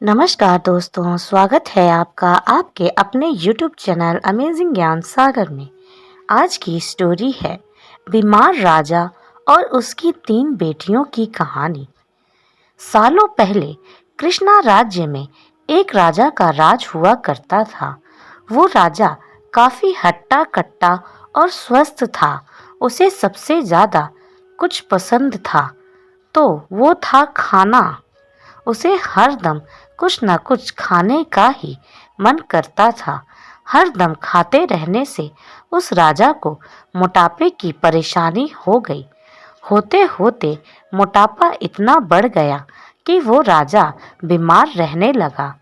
नमस्कार दोस्तों, स्वागत है आपका आपके अपने YouTube चैनल अमेजिंग ज्ञान सागर में। आज की स्टोरी है बीमार राजा और उसकी 3 बेटियों की कहानी। सालों पहले कृष्णा राज्य में एक राजा का राज हुआ करता था। वो राजा काफी हट्टा कट्टा और स्वस्थ था। उसे सबसे ज्यादा कुछ पसंद था तो वो था खाना। उसे हरदम कुछ न कुछ खाने का ही मन करता था। हरदम खाते रहने से उस राजा को मोटापे की परेशानी हो गई। होते होते मोटापा इतना बढ़ गया कि वो राजा बीमार रहने लगा।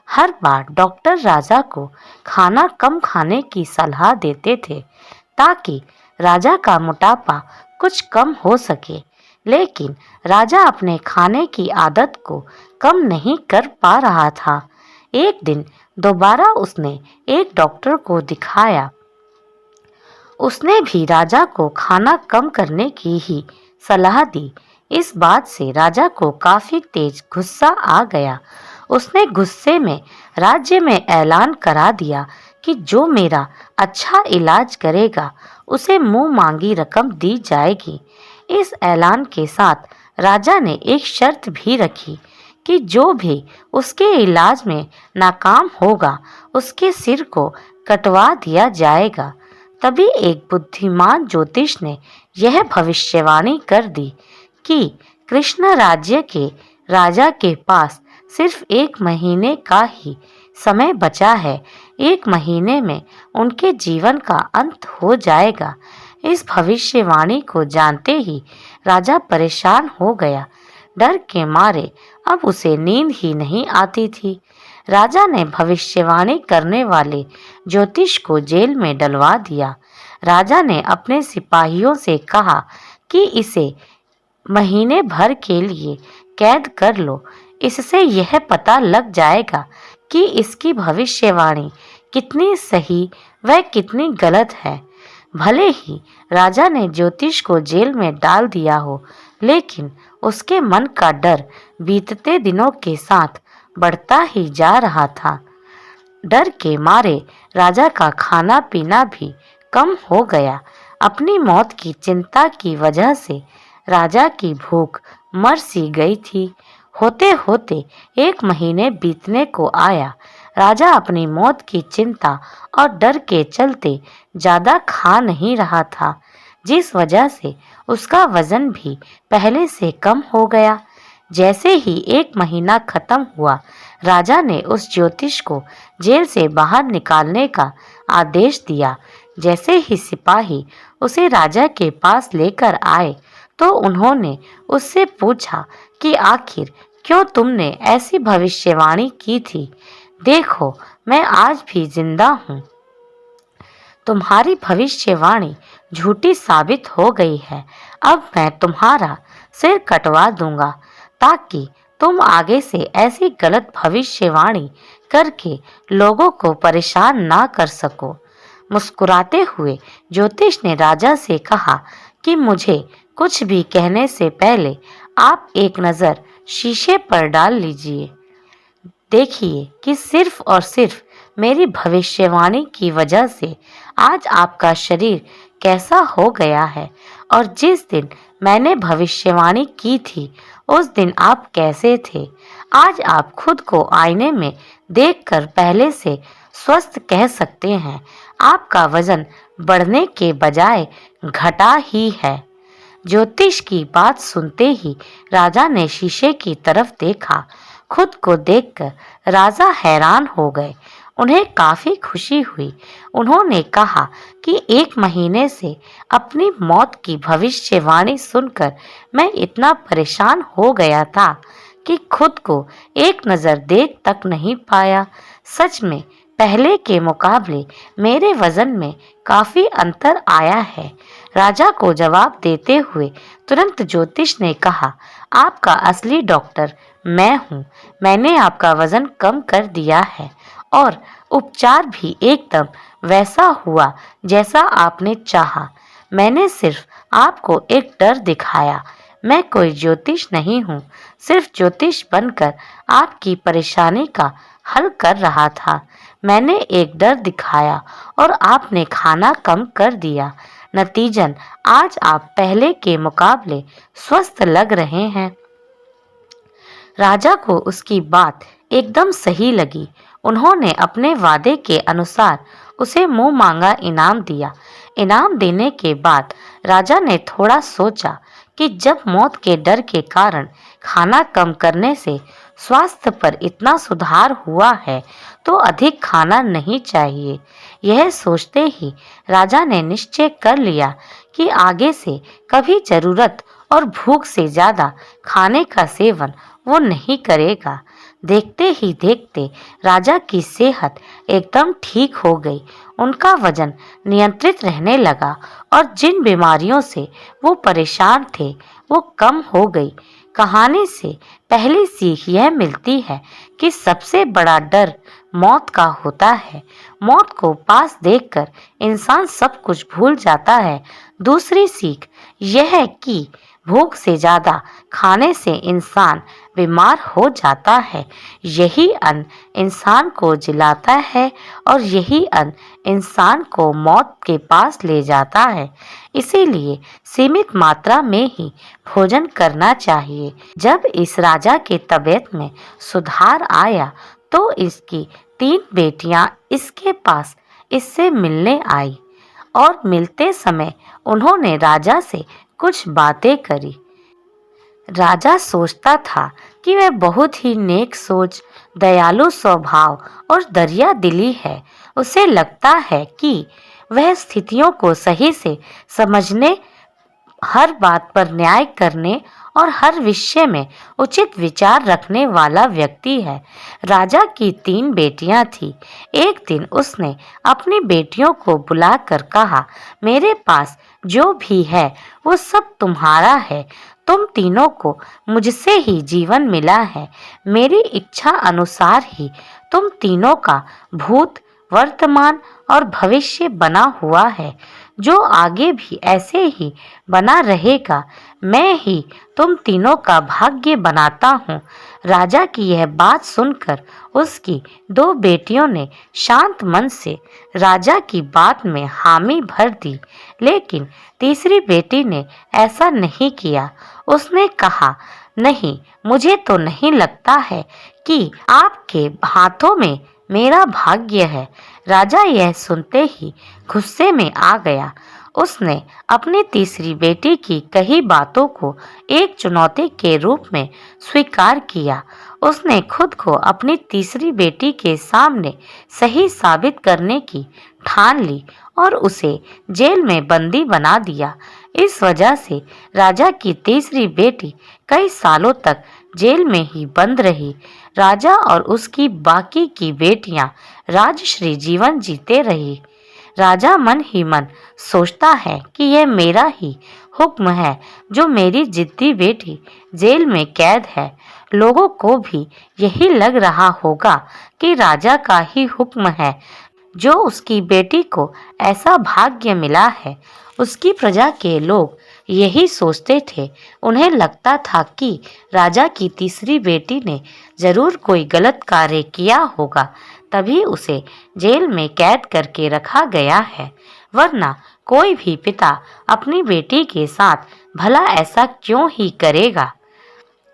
हर बार डॉक्टर राजा को खाना कम खाने की सलाह देते थे ताकि राजा का मोटापा कुछ कम हो सके, लेकिन राजा अपने खाने की आदत को कम नहीं कर पा रहा था। एक दिन दोबारा उसने एक डॉक्टर को दिखाया। उसने भी राजा को खाना कम करने की ही सलाह दी। इस बात से राजा को काफी तेज गुस्सा आ गया। उसने गुस्से में राज्य में ऐलान करा दिया कि जो मेरा अच्छा इलाज करेगा उसे मुंह मांगी रकम दी जाएगी। इस ऐलान के साथ राजा ने एक शर्त भी रखी कि जो भी उसके इलाज में नाकाम होगा उसके सिर को कटवा दिया जाएगा। तभी एक बुद्धिमान ज्योतिष ने यह भविष्यवाणी कर दी कि कृष्ण राज्य के राजा के पास सिर्फ 1 महीने का ही समय बचा है। 1 महीने में उनके जीवन का अंत हो जाएगा। इस भविष्यवाणी को जानते ही राजा परेशान हो गया। डर के मारे अब उसे नींद ही नहीं आती थी। राजा ने भविष्यवाणी करने वाले ज्योतिष को जेल में डलवा दिया। राजा ने अपने सिपाहियों से कहा कि इसे महीने भर के लिए कैद कर लो। इससे यह पता लग जाएगा कि इसकी भविष्यवाणी कितनी सही व कितनी गलत है। भले ही राजा ने ज्योतिष को जेल में डाल दिया हो, लेकिन उसके मन का डर बीतते दिनों के साथ बढ़ता ही जा रहा था। डर के मारे राजा का खाना पीना भी कम हो गया। अपनी मौत की चिंता की वजह से राजा की भूख मर सी गई थी। होते होते 1 महीने बीतने को आया। राजा अपनी मौत की चिंता और डर के चलते ज्यादा खा नहीं रहा था, जिस वजह से उसका वजन भी पहले से कम हो गया। जैसे ही 1 महीना खत्म हुआ, राजा ने उस ज्योतिष को जेल से बाहर निकालने का आदेश दिया। जैसे ही सिपाही उसे राजा के पास लेकर आए तो उन्होंने उससे पूछा कि आखिर क्यों तुमने ऐसी भविष्यवाणी की थी। देखो, मैं आज भी जिंदा हूँ। तुम्हारी भविष्यवाणी झूठी साबित हो गई है। अब मैं तुम्हारा सिर कटवा दूंगा ताकि तुम आगे से ऐसी गलत भविष्यवाणी करके लोगों को परेशान ना कर सको। मुस्कुराते हुए ज्योतिष ने राजा से कहा कि मुझे कुछ भी कहने से पहले आप एक नज़र शीशे पर डाल लीजिए। देखिए कि सिर्फ और सिर्फ मेरी भविष्यवाणी की वजह से आज आपका शरीर कैसा हो गया है, और जिस दिन मैंने भविष्यवाणी की थी उस दिन आप कैसे थे। आज आप खुद को आईने में देखकर पहले से स्वस्थ कह सकते हैं। आपका वजन बढ़ने के बजाय घटा ही है। ज्योतिष की बात सुनते ही राजा ने शीशे की तरफ देखा। खुद को देखकर राजा हैरान हो गए। उन्हें काफी खुशी हुई। उन्होंने कहा कि 1 महीने से अपनी मौत की भविष्यवाणी सुनकर मैं इतना परेशान हो गया था कि खुद को एक नज़र देख तक नहीं पाया। सच में पहले के मुकाबले मेरे वजन में काफी अंतर आया है। राजा को जवाब देते हुए तुरंत ज्योतिष ने कहा, आपका असली डॉक्टर मैं हूँ। मैंने आपका वजन कम कर दिया है और उपचार भी एकदम वैसा हुआ जैसा आपने चाहा। मैंने सिर्फ आपको एक डर दिखाया। मैं कोई ज्योतिष नहीं हूँ, सिर्फ ज्योतिष बनकर आपकी परेशानी का हल कर रहा था। मैंने एक डर दिखाया और आपने खाना कम कर दिया। नतीजन आज आप पहले के मुकाबले स्वस्थ लग रहे हैं। राजा को उसकी बात एकदम सही लगी। उन्होंने अपने वादे के अनुसार उसे मुंह मांगा इनाम दिया। इनाम देने के बाद राजा ने थोड़ा सोचा कि जब मौत के डर के कारण खाना कम करने से स्वास्थ्य पर इतना सुधार हुआ है तो अधिक खाना नहीं चाहिए। यह सोचते ही राजा ने निश्चय कर लिया कि आगे से कभी जरूरत और भूख से ज्यादा खाने का सेवन वो नहीं करेगा। देखते ही देखते राजा की सेहत एकदम ठीक हो गई। उनका वजन नियंत्रित रहने लगा और जिन बीमारियों से वो परेशान थे वो कम हो गई। कहानी से पहली सीख यह मिलती है कि सबसे बड़ा डर मौत का होता है। मौत को पास देखकर इंसान सब कुछ भूल जाता है। दूसरी सीख यह है कि भूख से ज्यादा खाने से इंसान बीमार हो जाता है। यही अन्न इंसान को जिलाता है और यही अन्न इंसान को मौत के पास ले जाता है। इसीलिए सीमित मात्रा में ही भोजन करना चाहिए। जब इस राजा के तबीयत में सुधार आया तो इसकी 3 बेटियां इसके पास इससे मिलने आई और मिलते समय उन्होंने राजा से कुछ बातें करी। राजा सोचता था कि वह बहुत ही नेक सोच, दयालु स्वभाव और दरिया दिली है। उसे लगता है कि वह स्थितियों को सही से समझने, हर बात पर न्याय करने और हर विषय में उचित विचार रखने वाला व्यक्ति है। राजा की 3 बेटियां थी। एक दिन उसने अपनी बेटियों को बुलाकर कहा, मेरे पास जो भी है वो सब तुम्हारा है। तुम तीनों को मुझसे ही जीवन मिला है। मेरी इच्छा अनुसार ही तुम तीनों का भूत, वर्तमान और भविष्य बना हुआ है, जो आगे भी ऐसे ही बना रहेगा। मैं ही तुम तीनों का भाग्य बनाता हूँ। राजा की यह बात सुनकर उसकी 2 बेटियों ने शांत मन से राजा की बात में हामी भर दी, लेकिन तीसरी बेटी ने ऐसा नहीं किया। उसने कहा, नहीं, मुझे तो नहीं लगता है कि आपके हाथों में मेरा भाग्य है। राजा यह सुनते ही गुस्से में आ गया। उसने अपनी तीसरी बेटी की कही बातों को एक चुनौती के रूप में स्वीकार किया। उसने खुद को अपनी तीसरी बेटी के सामने सही साबित करने की ठान ली और उसे जेल में बंदी बना दिया। इस वजह से राजा की तीसरी बेटी कई सालों तक जेल में ही बंद रही। राजा और उसकी बाकी की बेटियां राजश्री जीवन जीते रही। राजा मन ही मन सोचता है कि यह मेरा ही हुक्म है जो मेरी जिद्दी बेटी जेल में कैद है। लोगों को भी यही लग रहा होगा कि राजा का ही हुक्म है जो उसकी बेटी को ऐसा भाग्य मिला है। उसकी प्रजा के लोग यही सोचते थे। उन्हें लगता था कि राजा की तीसरी बेटी ने जरूर कोई गलत कार्य किया होगा, तभी उसे जेल में कैद करके रखा गया है, वरना कोई भी पिता अपनी बेटी के साथ भला ऐसा क्यों ही करेगा।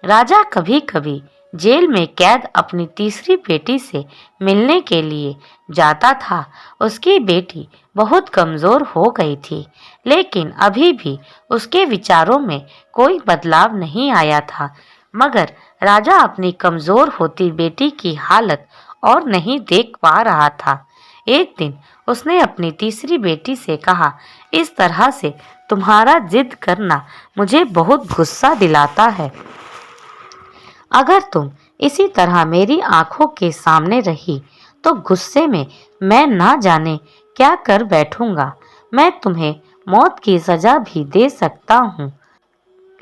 राजा कभी कभी जेल में कैद अपनी तीसरी बेटी से मिलने के लिए जाता था। उसकी बेटी बहुत कमजोर हो गई थी, लेकिन अभी भी उसके विचारों में कोई बदलाव नहीं आया था। मगर राजा अपनी कमजोर होती बेटी की हालत और नहीं देख पा रहा था। एक दिन उसने अपनी तीसरी बेटी से कहा, इस तरह से तुम्हारा जिद करना मुझे बहुत गुस्सा दिलाता है। अगर तुम इसी तरह मेरी आंखों के सामने रही तो गुस्से में मैं ना जाने क्या कर बैठूंगा। मैं तुम्हें मौत की सजा भी दे सकता हूँ,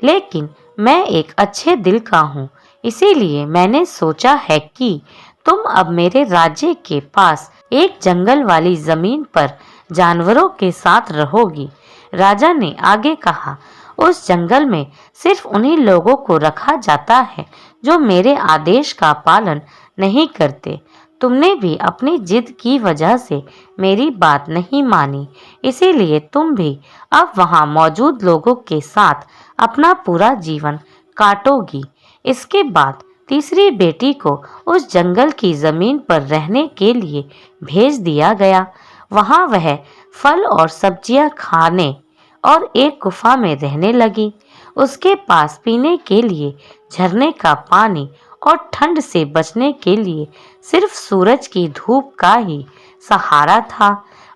लेकिन मैं एक अच्छे दिल का हूँ, इसीलिए मैंने सोचा है कि तुम अब मेरे राज्य के पास एक जंगल वाली जमीन पर जानवरों के साथ रहोगी। राजा ने आगे कहा, उस जंगल में सिर्फ उन्हीं लोगों को रखा जाता है जो मेरे आदेश का पालन नहीं करते। तुमने भी अपनी जिद की वजह से मेरी बात नहीं मानी, इसीलिए तुम भी अब वहां मौजूद लोगों के साथ अपना पूरा जीवन काटोगी। इसके बाद तीसरी बेटी को उस जंगल की जमीन पर रहने के लिए भेज दिया गया। वहां वह फल और सब्जियां खाने और एक गुफा में रहने लगी। उसके पास पीने के लिए झरने का पानी और ठंड से बचने के लिए सिर्फ सूरज की धूप का ही सहारा था।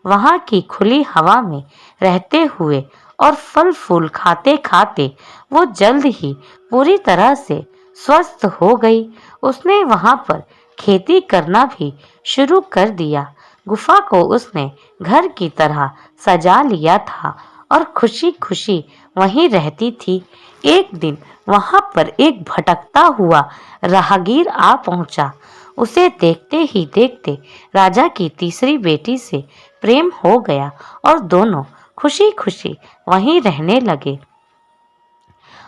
वहां की खुली हवा में रहते हुए और फल फूल खाते खाते वो जल्द ही पूरी तरह से स्वस्थ हो गई। उसने वहां पर खेती करना भी शुरू कर दिया। गुफा को उसने घर की तरह सजा लिया था और खुशी खुशी वहीं रहती थी। एक दिन वहां पर एक भटकता हुआ राहगीर आ पहुंचा। उसे देखते ही देखते राजा की तीसरी बेटी से प्रेम हो गया और दोनों खुशी खुशी वहीं रहने लगे।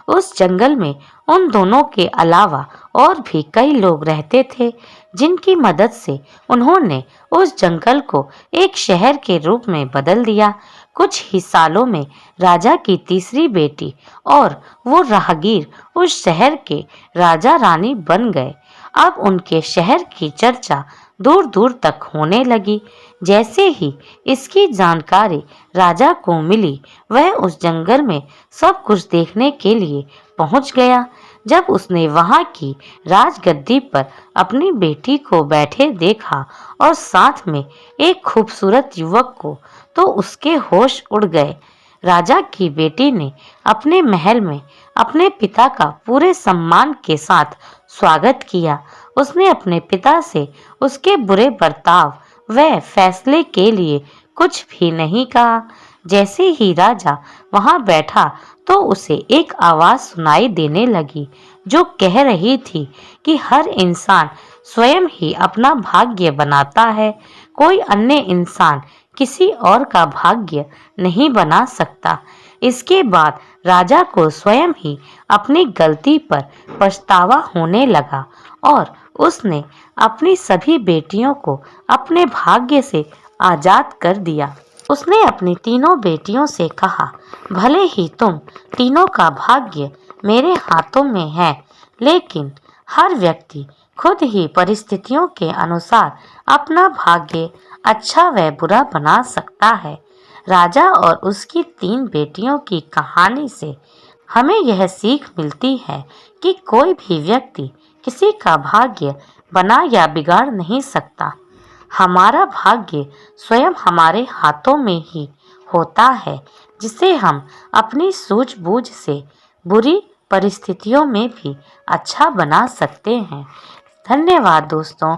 उस जंगल में उन दोनों के अलावा और भी कई लोग रहते थे, जिनकी मदद से उन्होंने उस जंगल को एक शहर के रूप में बदल दिया। कुछ ही सालों में राजा की तीसरी बेटी और वो राहगीर उस शहर के राजा रानी बन गए। अब उनके शहर की चर्चा दूर दूर तक होने लगी। जैसे ही इसकी जानकारी राजा को मिली, वह उस जंगल में सब कुछ देखने के लिए पहुंच गया। जब उसने वहां की राजगद्दी पर अपनी बेटी को बैठे देखा और साथ में एक खूबसूरत युवक को, तो उसके होश उड़ गए। राजा की बेटी ने अपने महल में अपने पिता का पूरे सम्मान के साथ स्वागत किया। उसने अपने पिता से उसके बुरे बर्ताव व फैसले के लिए कुछ भी नहीं कहा। जैसे ही राजा वहां बैठा तो उसे एक आवाज सुनाई देने लगी, जो कह रही थी कि हर इंसान स्वयं ही अपना भाग्य बनाता है। कोई अन्य इंसान किसी और का भाग्य नहीं बना सकता। इसके बाद राजा को स्वयं ही अपनी गलती पर पछतावा होने लगा और उसने अपनी सभी बेटियों को अपने भाग्य से आजाद कर दिया। उसने अपनी तीनों बेटियों से कहा, भले ही तुम तीनों का भाग्य मेरे हाथों में है, लेकिन हर व्यक्ति खुद ही परिस्थितियों के अनुसार अपना भाग्य अच्छा व बुरा बना सकता है। राजा और उसकी तीन बेटियों की कहानी से हमें यह सीख मिलती है कि कोई भी व्यक्ति किसी का भाग्य बना या बिगाड़ नहीं सकता। हमारा भाग्य स्वयं हमारे हाथों में ही होता है, जिसे हम अपनी सूझबूझ से बुरी परिस्थितियों में भी अच्छा बना सकते हैं। धन्यवाद दोस्तों।